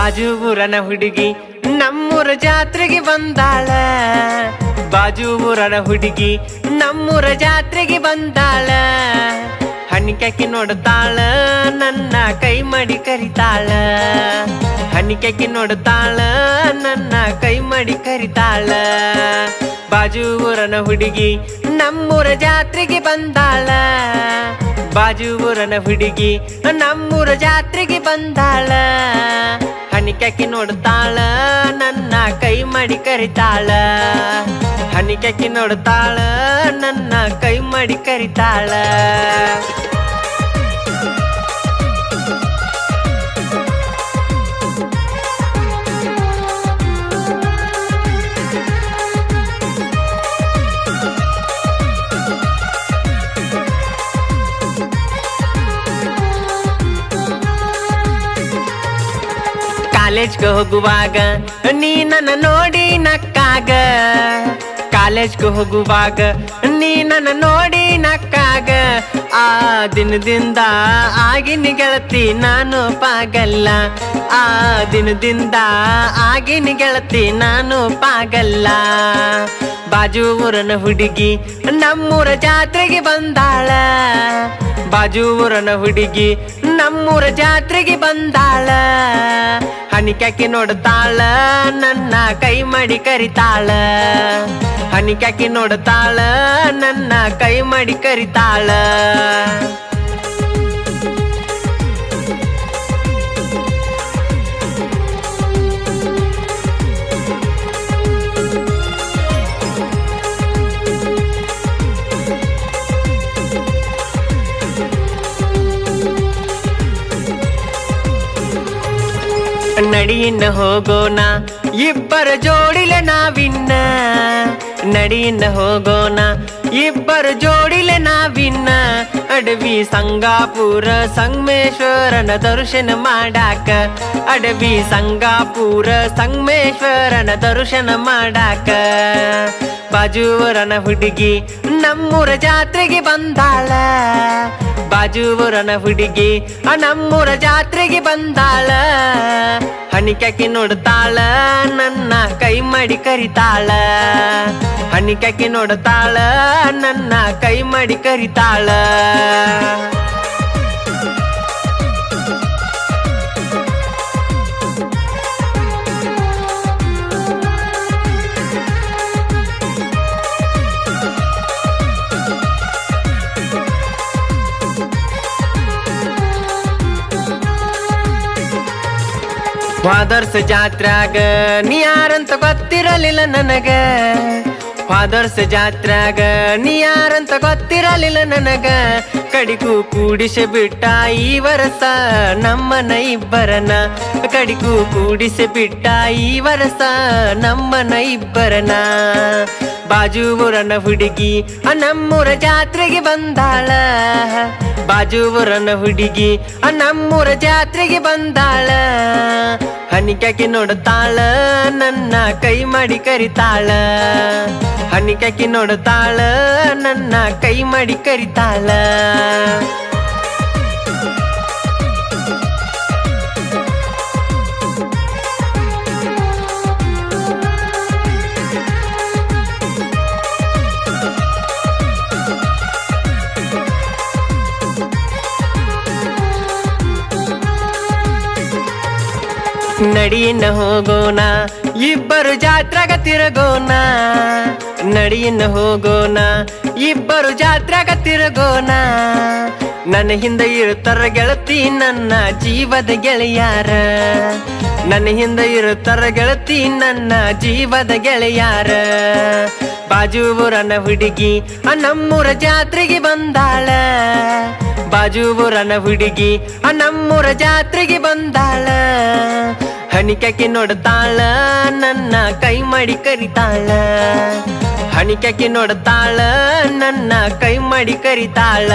ಬಾಜು ಊರನ ಹುಡುಗಿ ನಮ್ಮೂರ ಜಾತ್ರೆಗೆ ಬಂದಾಳ. ಬಾಜು ಊರನ ಹುಡುಗಿ ನಮ್ಮೂರ ಜಾತ್ರೆಗೆ ಬಂದಾಳ. ಹಣಿಕಾಕಿ ನೋಡ್ತಾಳ ನನ್ನ ಕೈ ಮಾಡಿ ಕರಿತಾಳ. ಹಣಿಕಾಕಿ ನೋಡ್ತಾಳ ನನ್ನ ಕೈ ಮಾಡಿ ಕರಿತಾಳ. ಬಾಜು ಊರನ ಹುಡುಗಿ ನಮ್ಮೂರ ಜಾತ್ರೆಗೆ ಬಂದಾಳ. ಬಾಜು ಊರನ ಹುಡುಗಿ ನಮ್ಮೂರ ಜಾತ್ರೆಗೆ ಬಂದಾಳ. ಹಣಿಕಾಕಿ ನೋಡ್ತಾಳ ನನ್ನ ಕೈ ಮಾಡಿ ಕರಿತಾಳ. ಹಣಿಕಾಕಿ ನೋಡ್ತಾಳ ನನ್ನ ಕೈ ಮಾಡಿ ಕರಿತಾಳ. ಕಾಲೇಜ್ಗೆ ಹೋಗುವಾಗ ನೀ ನನ್ನ ನೋಡಿ ನಕ್ಕಾಗ. ಕಾಲೇಜ್ಗೆ ಹೋಗುವಾಗ ನೀ ನನ್ನ ನೋಡಿ ನಕ್ಕಾಗ. ಆ ದಿನದಿಂದ ಆಗಿನ ಗೆಳತಿ ನಾನು ಪಾಗಲ್ಲ. ಆ ದಿನದಿಂದ ಆಗಿನ ಗೆಳತಿ ನಾನು ಪಾಗಲ್ಲ. ಬಾಜು ಊರನ ಹುಡುಗಿ ನಮ್ಮೂರ ಜಾತ್ರೆಗೆ ಬಂದಾಳ. ಬಾಜು ಊರನ ಹುಡುಗಿ ನಮ್ಮೂರ ಜಾತ್ರೆಗೆ ಬಂದಾಳ. ಹಣಿಕಾಕಿ ನೋಡ್ತಾಳ ನನ್ನ ಕೈ ಮಾಡಿ ಕರಿತಾಳ. ಹಣಿಕಾಕಿ ನೋಡ್ತಾಳ ನನ್ನ ಕೈ ಮಾಡಿ ಕರಿತಾಳ. ನಡಿಯಿನ್ನ ಹೋಗೋಣ ಇಬ್ಬರ ಜೋಡಿಲ ನಾವಿನ್ನ. ನಡಿಯಿನ್ನ ಹೋಗೋಣ ಇಬ್ಬರು ಜೋಡಿಲೆ ನಾವಿನ್ನ. ಅಡವಿ ಸಂಗಾಪುರ ಸಂಗಮೇಶ್ವರನ ದರ್ಶನ ಮಾಡಾಕ. ಅಡವಿ ಸಂಗಾಪುರ ಸಂಗಮೇಶ್ವರನ ದರ್ಶನ ಮಾಡಾಕ. ಬಾಜು ಊರನ ಹುಡುಗಿ ನಮ್ಮೂರ ಜಾತ್ರೆಗೆ ಬಂದಾಳ. ಬಾಜು ಊರನ ಹುಡುಗಿ ನಮ್ಮೂರ ಜಾತ್ರೆಗೆ ಬಂದಾಳ. ಹಣಿಕಾಕಿ ನೋಡ್ತಾಳ ನನ್ನ ಕೈ ಮಾಡಿ ಕರಿತಾಳ. ಹಣಿಕಾಕಿ ನೋಡ್ತಾಳ ನನ್ನ ಕೈ ಮಾಡಿ ಕರಿತಾಳ. ಫಾದರ್ಸ್ ಜಾತ್ರಾಗ ನೀ ಯಾರಂತ ಗೊತ್ತಿರಲಿಲ್ಲ ನನಗ. ಫಾದರ್ಸ್ ಜಾತ್ರಾಗ ನೀ ಯಾರಂತ ಗೊತ್ತಿರಲಿಲ್ಲ ನನಗ. ಕಡಿಗೂ ಕೂಡಿಸಿ ಬಿಟ್ಟ ಈ ವರ್ಷ ನಮ್ಮನ ಇಬ್ಬರನ. ಕಡಿಗೂ ಕೂಡಿಸಿ ಬಿಟ್ಟ ಈ ವರ್ಷ ನಮ್ಮನ ಇಬ್ಬರನ. ಬಾಜು ಊರನ ಹುಡುಗಿ ನಮ್ಮೂರ ಜಾತ್ರೆಗೆ ಬಂದಾಳ. ಬಾಜು ಊರನ ಹುಡುಗಿ ನಮ್ಮೂರ ಜಾತ್ರೆಗೆ ಬಂದಾಳ. ಹಣಿಕಾಕಿ ನೋಡ್ತಾಳ ನನ್ನ ಕೈ ಮಾಡಿ ಕರಿತಾಳ. ಹಣಿಕಾಕಿ ನೋಡ್ತಾಳ ನನ್ನ ಕೈ ಮಾಡಿ ಕರಿತಾಳ. ನಡಿಯಿನ್ನ ಹೋಗೋಣ ಇಬ್ಬರು ಜಾತ್ರೆಗ ತಿರುಗೋಣ. ನಡಿಯಿನ್ನ ಹೋಗೋಣ ಇಬ್ಬರು ಜಾತ್ರೆಗ ತಿರುಗೋಣ. ನನ್ನ ಹಿಂದೆ ಇರುತ್ತಾರ ಗೆಳತಿ ನನ್ನ ಜೀವದ ಗೆಳೆಯಾರ. ನನ್ನ ಹಿಂದೆ ಇರುತ್ತಾರ ಗೆಳತಿ ನನ್ನ ಜೀವದ ಗೆಳೆಯಾರ. ಬಾಜು ಊರನ ಹುಡುಗಿ ನಮ್ಮೂರ ಜಾತ್ರೆಗೆ ಬಂದಾಳ. ಬಾಜು ಊರನ ಹುಡುಗಿ ನಮ್ಮೂರ ಜಾತ್ರೆಗೆ ಬಂದಾಳ. ಹಣಿಕಾಕಿ ನೋಡ್ತಾಳ ನನ್ನ ಕೈ ಮಾಡಿ ಕರಿತಾಳ. ಹಣಿಕಾಕಿ ನೋಡ್ತಾಳ ನನ್ನ ಕೈ ಮಾಡಿ ಕರಿತಾಳ.